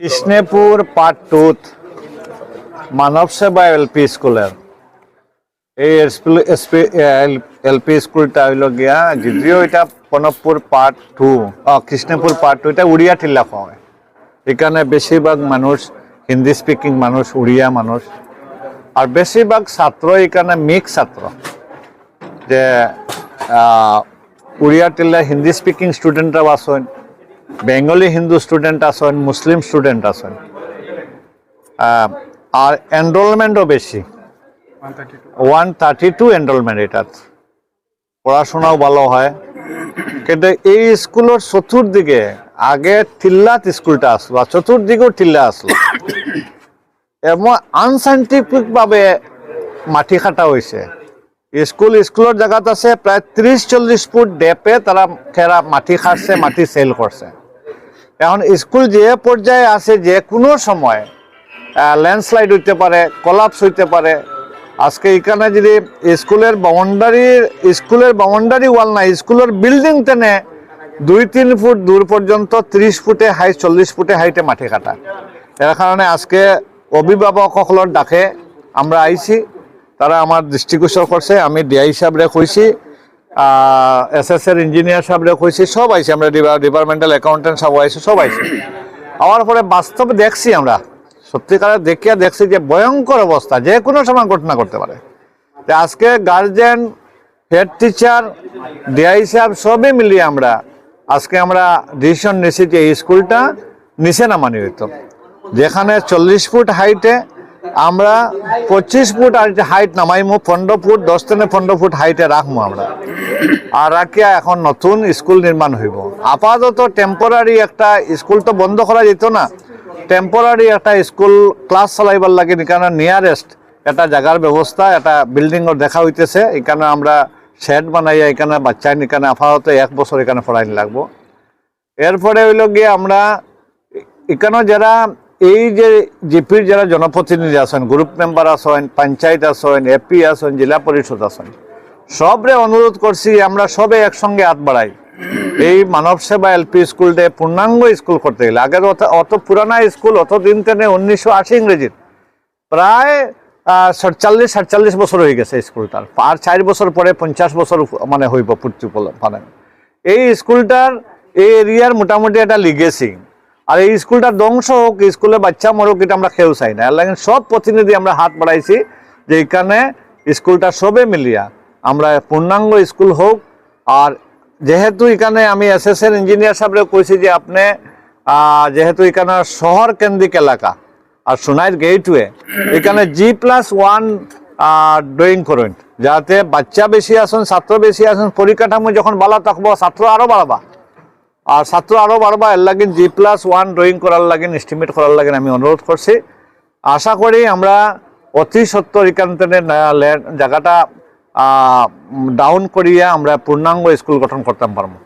Krishnapur part 2 মানব সেবা LP স্কুলের এই এলপি স্কুলটা হইল গিয়া যদিও এটা প্রণবপুর পার্ট 2 কৃষ্ণপুর পার্ট 2 এটা উড়িয়া টিল্লা হয়। এখানে বেশিরভাগ মানুষ হিন্দি স্পিকিং মানুষ, উড়িয়া মানুষ, আর বেশিরভাগ ছাত্র এখানে মিক্স ছাত্র, যে উড়িয়া টিল্লা হিন্দি স্পিকিং স্টুডেন্টরাও আসেন, বেঙ্গলি হিন্দু স্টুডেন্ট আসেন, মুসলিম স্টুডেন্ট আসেন, আর এনরোলমেন্টও বেশি 132 এনরোলমেন্ট। এটা পড়াশোনাও ভালো হয়। কিন্তু এই স্কুলের চতুর্দিকে আগে টিল্লাত স্কুলটা আসলো, আর চতুর্দিকেও টিল্লা আসলো, এবং আনসাইন্টিফিক ভাবে মাটি খাটা হয়েছে। স্কুলের জায়গাত আছে প্রায় 30-40 ফুট ডেপে তারা খেরা মাটি খাটছে, মাটি সেল করছে। এখন স্কুল যে পর্যায়ে আছে যে কোনো সময় ল্যান্ডস্লাইড হইতে পারে, কলাপস হইতে পারে। আজকে এখানে যদি স্কুলের বাউন্ডারি ওয়াল না, স্কুলের বিল্ডিং টেনে 2-3 ফুট দূর পর্যন্ত 30 ফুটে হাইট, 40 ফুটে হাইটে মাটি কাটা। এর কারণে আজকে অভিভাবকসকলের ডাকে আমরা আইছি, তারা আমার দৃষ্টিগোচর করছে। আমি ডিআই সাহেবরে কইছি, এসএসএর ইঞ্জিনিয়ার সাহেবরে কইছি, সব আইছি, আমরা ডিপার্টমেন্টাল অ্যাকাউন্টেন্ট সব আইছি, সব আইছি। আমার পরে বাস্তবে দেখছি, আমরা সত্যিকারে দেখিয়া দেখছি যে ভয়ঙ্কর অবস্থা, যে কোনো সময় ঘটনা করতে পারে। আজকে গার্জেন, হেড টিচার, ডিআই সাহেব সবই মিলিয়ে আমরা ডিসিশন নিয়েছি যে এই স্কুলটা নিচে নামানি হইতো। যেখানে 40 ফুট হাইটে আমরা 25 ফুট হাইট নামাইমু, 15 ফুট 10-15 ফুট হাইটে রাখবো আমরা, আর রাখিয়া এখন নতুন স্কুল নির্মাণ হইব। আপাতত টেম্পোরারি একটা স্কুল তো বন্ধ করা যেত না, টেম্পোরারি একটা স্কুল ক্লাস চালাইবার লাগে এখানে নিয়ারেস্ট একটা জায়গার ব্যবস্থা, একটা বিল্ডিংও দেখা হইতেছে। এখানে আমরা শেড বানাইয়া এখানে বাচ্চা এখানে আপাতত 1 বছর এখানে পড়াই লাগবো। এরপরে হইল গিয়ে আমরা এখানে যারা এই যে জিপির যারা জনপ্রতিনিধি আছেন, গ্রুপ মেম্বার আছেন, পঞ্চায়েত আছেন, এপি আছেন, জেলা পরিষদ আছেন, সবরে অনুরোধ করছি আমরা সবে একসঙ্গে হাত বাড়াই এই মানব সেবা এলপি স্কুলটা পূর্ণাঙ্গ স্কুল করতে গেলে। আগের অত পুরানা স্কুল, অত দিন টেনে 1980 ইংরেজির প্রায় 47-48 বছর হয়ে গেছে স্কুলটার, আর 4 বছর পরে 50 বছর মানে হইব পূর্তি মানে। এই স্কুলটার এই এরিয়ার মোটামুটি একটা লিগেসি, আর এই স্কুলটা ধ্বংস হোক, স্কুলে বাচ্চা মরুক, এটা আমরা কেউ চাই না। এর লাগে সব প্রতিনিধি আমরা হাত বাড়াইছি যে এখানে স্কুলটা সবে মিলিয়া আমরা পূর্ণাঙ্গ স্কুল হোক। আর যেহেতু এখানে আমি এসএসএর ইঞ্জিনিয়ার সাহেবরে কইছি যে আপনি যেহেতু এখানে শহর কেন্দ্রিক এলাকা আর সোনাইর গেটওয়ে, এখানে G+1 ড্রয়িং করুন, যাতে বাচ্চা বেশি আসুন, ছাত্র বেশি আসুন, পরিকাঠামো যখন ভালো থাকবো ছাত্র আরও বাড়বা, আর ছাত্র আরও বাড়বা। এর লাগিন G+1 ড্রয়িং করার লাগিন, এস্টিমেট করার লাগিন আমি অনুরোধ করছি। আশা করি আমরা অতি সত্তর এখান থেকে জায়গাটা ডাউন করিয়া আমরা পূর্ণাঙ্গ স্কুল গঠন করতে পারবো।